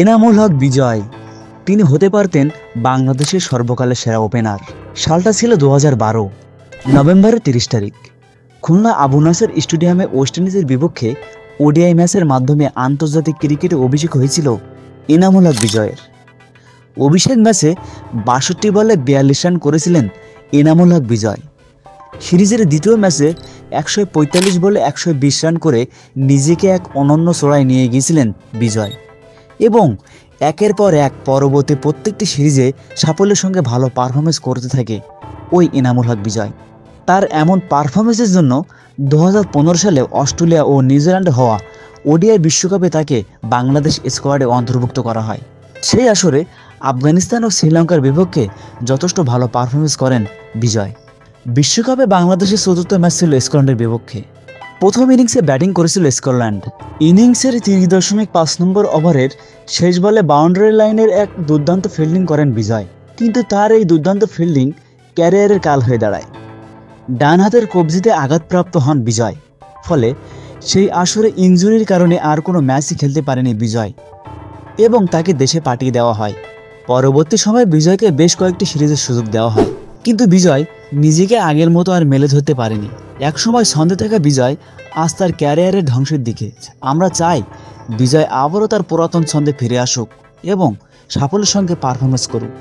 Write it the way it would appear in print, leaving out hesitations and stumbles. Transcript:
এনামুল হক বিজয় তিনি হতে পারতেন বাংলাদেশের সর্বকালের সেরা ওপেনার। সালটা ছিল 2012 নভেম্বরের 30 তারিখ। খুলনা আবু নাসের স্টেডিয়ামে ওয়েস্ট ইন্ডিজের বিপক্ষে ওডিআই ম্যাচের মাধ্যমে আন্তর্জাতিক ক্রিকেটে অভিষেক হয়েছিল এনামুল হক বিজয়ের। অভিষেক ম্যাচে 62 বলে 42 রান করেছিলেন এনামুল হক বিজয়। সিরিজের দ্বিতীয় ম্যাচে 145 বলে 120 রান করে নিজেকে এক অনন্য চূড়ায় নিয়ে গিয়েছিলেন বিজয় এবং একের পর এক পরবর্তী প্রত্যেকটি সিরিজে সাফল্যের সঙ্গে ভালো পারফরমেন্স করতে থাকে ওই এনামুল হক বিজয়। তার এমন পারফরমেন্সের জন্য 2015 সালে অস্ট্রেলিয়া ও নিউজিল্যান্ডে হওয়া ওডিআই বিশ্বকাপে তাকে বাংলাদেশ স্কোয়াডে অন্তর্ভুক্ত করা হয়। সেই আসরে আফগানিস্তান ও শ্রীলঙ্কার বিপক্ষে যথেষ্ট ভালো পারফরমেন্স করেন বিজয়। বিশ্বকাপে বাংলাদেশের চতুর্থ ম্যাচ ছিল স্কটল্যান্ডের বিপক্ষে। প্রথম ইনিংসে ব্যাটিং করেছিল স্কটল্যান্ড। ইনিংসের 3.5 নম্বর ওভারের শেষ বলে বাউন্ডারি লাইনের এক দুর্দান্ত ফিল্ডিং করেন বিজয়, কিন্তু তার এই দুর্দান্ত ফিল্ডিং ক্যারিয়ারের কাল হয়ে দাঁড়ায়। ডান হাতের কবজিতে আঘাতপ্রাপ্ত হন বিজয়, ফলে সেই আসরে ইনজুরির কারণে আর কোনো ম্যাচই খেলতে পারেনি বিজয় এবং তাকে দেশে পাঠিয়ে দেওয়া হয়। পরবর্তী সময়ে বিজয়কে বেশ কয়েকটি সিরিজের সুযোগ দেওয়া হয়, কিন্তু বিজয় নিজেকে আগের মতো আর মেলে ধরতে পারেনি। একসময় ছন্দে থাকা বিজয় আজ তার ক্যারিয়ারের ধ্বংসের দিকে। আমরা চাই বিজয় আবারও তার পুরাতন ছন্দে ফিরে আসুক এবং সাফল্যের সঙ্গে পারফরমেন্স করুক।